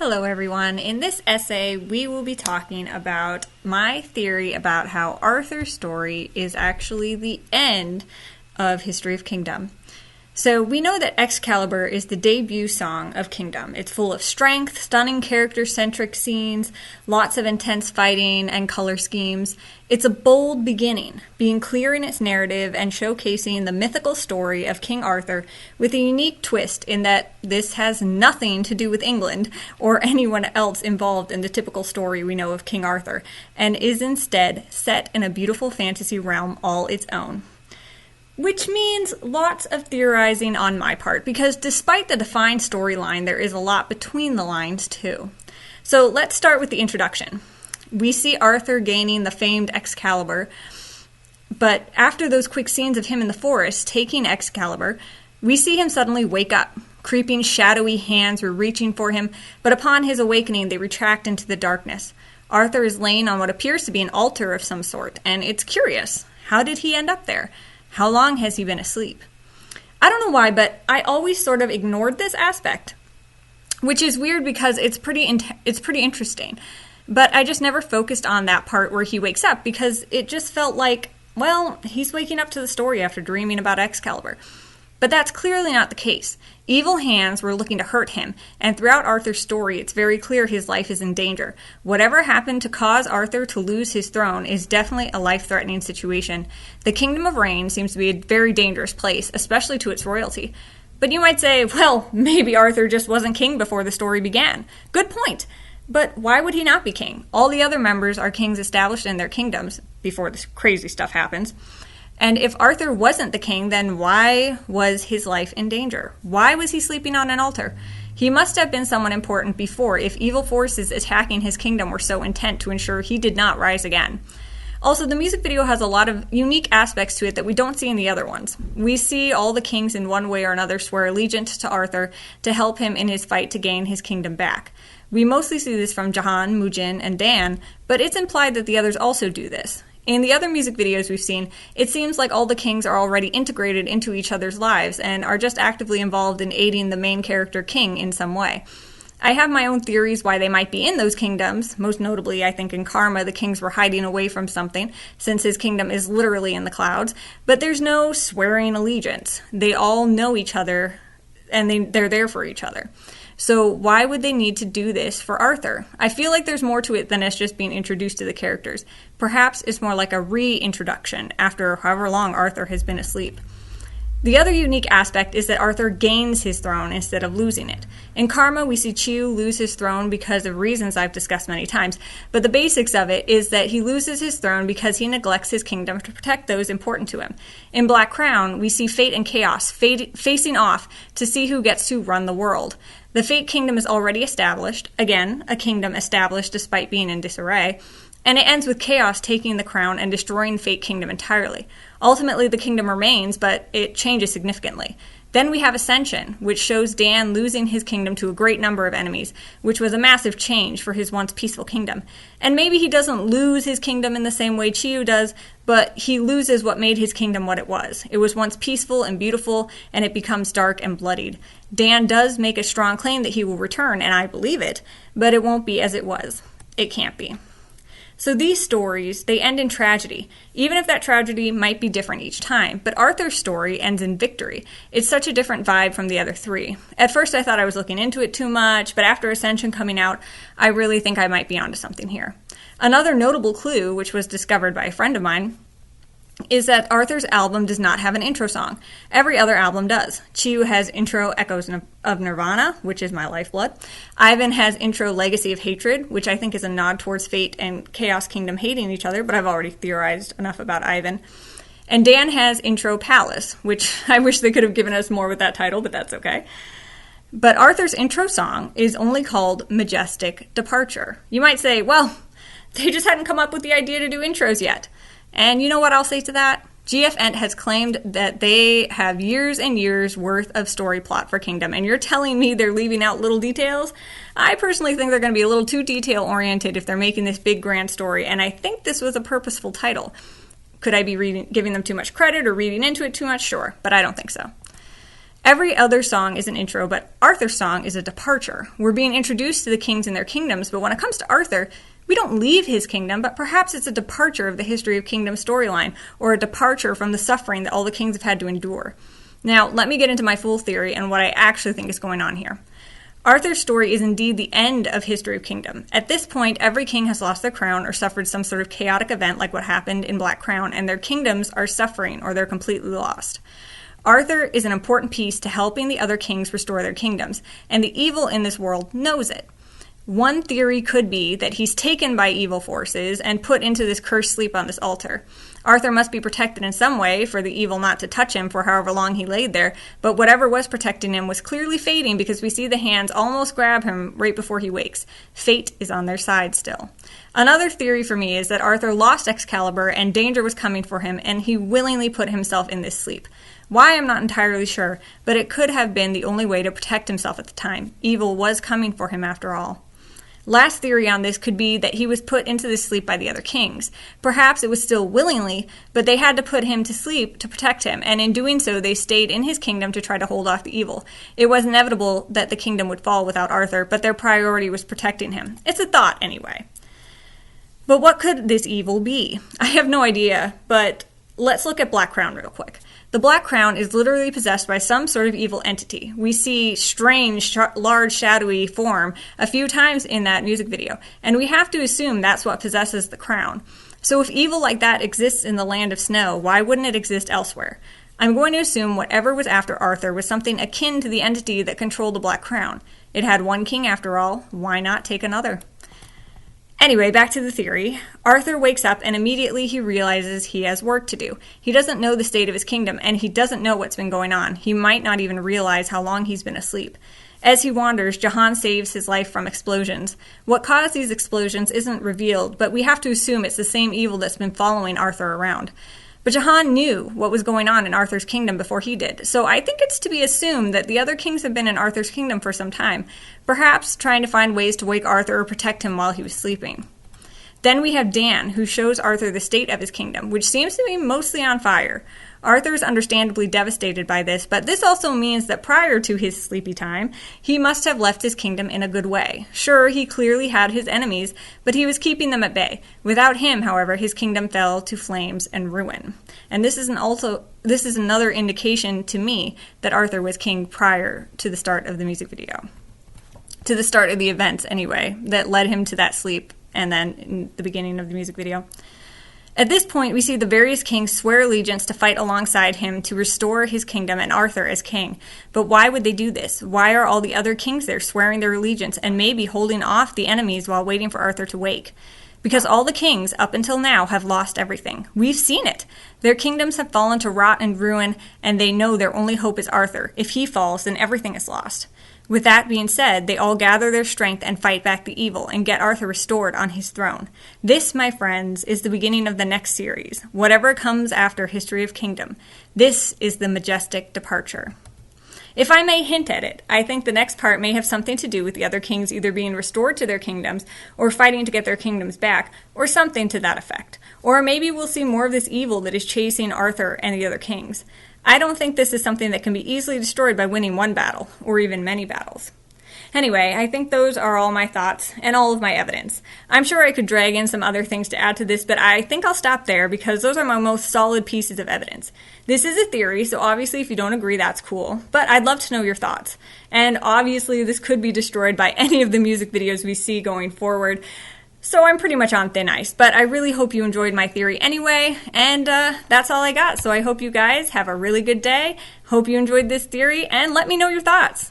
Hello everyone. In this essay, we will be talking about my theory about how Arthur's story is actually the end of History of Kingdom. So we know that Excalibur is the debut song of Kingdom. It's full of strength, stunning character-centric scenes, lots of intense fighting and color schemes. It's a bold beginning, being clear in its narrative and showcasing the mythical story of King Arthur with a unique twist in that this has nothing to do with England or anyone else involved in the typical story we know of King Arthur, and is instead set in a beautiful fantasy realm all its own. Which means lots of theorizing on my part, because despite the defined storyline, there is a lot between the lines too. So let's start with the introduction. We see Arthur gaining the famed Excalibur, but after those quick scenes of him in the forest taking Excalibur, we see him suddenly wake up. Creeping, shadowy hands were reaching for him, but upon his awakening, they retract into the darkness. Arthur is laying on what appears to be an altar of some sort, and it's curious. How did he end up there? How long has he been asleep? I don't know why, but I always sort of ignored this aspect, which is weird because it's pretty interesting. But I just never focused on that part where he wakes up because it just felt like, well, he's waking up to the story after dreaming about Excalibur. But that's clearly not the case. Evil hands were looking to hurt him, and throughout Arthur's story, it's very clear his life is in danger. Whatever happened to cause Arthur to lose his throne is definitely a life-threatening situation. The Kingdom of Rain seems to be a very dangerous place, especially to its royalty. But you might say, well, maybe Arthur just wasn't king before the story began. Good point. But why would he not be king? All the other members are kings established in their kingdoms before this crazy stuff happens. And if Arthur wasn't the king, then why was his life in danger? Why was he sleeping on an altar? He must have been someone important before if evil forces attacking his kingdom were so intent to ensure he did not rise again. Also, the music video has a lot of unique aspects to it that we don't see in the other ones. We see all the kings in one way or another swear allegiance to Arthur to help him in his fight to gain his kingdom back. We mostly see this from Jahan, Mujin, and Dann, but it's implied that the others also do this. In the other music videos we've seen, it seems like all the kings are already integrated into each other's lives and are just actively involved in aiding the main character king in some way. I have my own theories why they might be in those kingdoms. Most notably, I think in Karma, the kings were hiding away from something, since his kingdom is literally in the clouds. But there's no swearing allegiance. They all know each other, and they're there for each other. So why would they need to do this for Arthur? I feel like there's more to it than us just being introduced to the characters. Perhaps it's more like a reintroduction after however long Arthur has been asleep. The other unique aspect is that Arthur gains his throne instead of losing it. In Karma, we see Chiu lose his throne because of reasons I've discussed many times, but the basics of it is that he loses his throne because he neglects his kingdom to protect those important to him. In Black Crown, we see Fate and Chaos facing off to see who gets to run the world. The Fate Kingdom is already established, again, a kingdom established despite being in disarray, and it ends with Chaos taking the crown and destroying Fate Kingdom entirely. Ultimately, the kingdom remains, but it changes significantly. Then we have Ascension, which shows Dann losing his kingdom to a great number of enemies, which was a massive change for his once peaceful kingdom. And maybe he doesn't lose his kingdom in the same way Chiu does, but he loses what made his kingdom what it was. It was once peaceful and beautiful, and it becomes dark and bloodied. Dann does make a strong claim that he will return, and I believe it, but it won't be as it was. It can't be. So these stories, they end in tragedy, even if that tragedy might be different each time. But Arthur's story ends in victory. It's such a different vibe from the other three. At first I thought I was looking into it too much, but after Ascension coming out, I really think I might be onto something here. Another notable clue, which was discovered by a friend of mine, is that Arthur's album does not have an intro song. Every other album does. Chiu has intro Echoes of Nirvana, which is my lifeblood. Ivan has intro Legacy of Hatred, which I think is a nod towards Fate and Chaos Kingdom hating each other, but I've already theorized enough about Ivan. And Dann has intro Palace, which I wish they could have given us more with that title, but that's okay. But Arthur's intro song is only called Majestic Departure. You might say, well, they just hadn't come up with the idea to do intros yet. And you know what I'll say to that? GFN has claimed that they have years and years worth of story plot for Kingdom, and you're telling me they're leaving out little details? I personally think they're going to be a little too detail-oriented if they're making this big grand story, and I think this was a purposeful title. Could I be giving them too much credit or reading into it too much? Sure, but I don't think so. Every other song is an intro, but Arthur's song is a departure. We're being introduced to the kings and their kingdoms, but when it comes to Arthur, we don't leave his kingdom, but perhaps it's a departure of the History of Kingdom storyline, or a departure from the suffering that all the kings have had to endure. Now, let me get into my full theory and what I actually think is going on here. Arthur's story is indeed the end of History of Kingdom. At this point, every king has lost their crown or suffered some sort of chaotic event like what happened in Black Crown, and their kingdoms are suffering or they're completely lost. Arthur is an important piece to helping the other kings restore their kingdoms, and the evil in this world knows it. One theory could be that he's taken by evil forces and put into this cursed sleep on this altar. Arthur must be protected in some way for the evil not to touch him for however long he laid there, but whatever was protecting him was clearly fading because we see the hands almost grab him right before he wakes. Fate is on their side still. Another theory for me is that Arthur lost Excalibur and danger was coming for him, and he willingly put himself in this sleep. Why, I'm not entirely sure, but it could have been the only way to protect himself at the time. Evil was coming for him after all. Last theory on this could be that he was put into this sleep by the other kings. Perhaps it was still willingly, but they had to put him to sleep to protect him, and in doing so they stayed in his kingdom to try to hold off the evil. It was inevitable that the kingdom would fall without Arthur, but their priority was protecting him. It's a thought anyway. But what could this evil be? I have no idea, but let's look at Black Crown real quick. The Black Crown is literally possessed by some sort of evil entity. We see strange, large, shadowy form a few times in that music video, and we have to assume that's what possesses the crown. So if evil like that exists in the land of snow, why wouldn't it exist elsewhere? I'm going to assume whatever was after Arthur was something akin to the entity that controlled the Black Crown. It had one king after all, why not take another? Anyway, back to the theory. Arthur wakes up and immediately he realizes he has work to do. He doesn't know the state of his kingdom, and he doesn't know what's been going on. He might not even realize how long he's been asleep. As he wanders, Jahan saves his life from explosions. What caused these explosions isn't revealed, but we have to assume it's the same evil that's been following Arthur around. But Jahan knew what was going on in Arthur's kingdom before he did, so I think it's to be assumed that the other kings have been in Arthur's kingdom for some time, perhaps trying to find ways to wake Arthur or protect him while he was sleeping. Then we have Dann, who shows Arthur the state of his kingdom, which seems to be mostly on fire. Arthur is understandably devastated by this, but this also means that prior to his sleepy time, he must have left his kingdom in a good way. Sure, he clearly had his enemies, but he was keeping them at bay. Without him, however, his kingdom fell to flames and ruin. And this is another indication to me that Arthur was king prior to the start of the music video. To the start of the events, anyway, that led him to that sleep, and then in the beginning of the music video. At this point, we see the various kings swear allegiance to fight alongside him to restore his kingdom and Arthur as king. But why would they do this? Why are all the other kings there swearing their allegiance and maybe holding off the enemies while waiting for Arthur to wake? Because all the kings, up until now, have lost everything. We've seen it. Their kingdoms have fallen to rot and ruin, and they know their only hope is Arthur. If he falls, then everything is lost. With that being said, they all gather their strength and fight back the evil and get Arthur restored on his throne. This, my friends, is the beginning of the next series, whatever comes after History of Kingdom. This is the majestic departure. If I may hint at it, I think the next part may have something to do with the other kings either being restored to their kingdoms or fighting to get their kingdoms back, or something to that effect. Or maybe we'll see more of this evil that is chasing Arthur and the other kings. I don't think this is something that can be easily destroyed by winning one battle, or even many battles. Anyway, I think those are all my thoughts and all of my evidence. I'm sure I could drag in some other things to add to this, but I think I'll stop there because those are my most solid pieces of evidence. This is a theory, so obviously if you don't agree, that's cool, but I'd love to know your thoughts. And obviously this could be destroyed by any of the music videos we see going forward, so I'm pretty much on thin ice, but I really hope you enjoyed my theory anyway, and that's all I got. So I hope you guys have a really good day, hope you enjoyed this theory, and let me know your thoughts.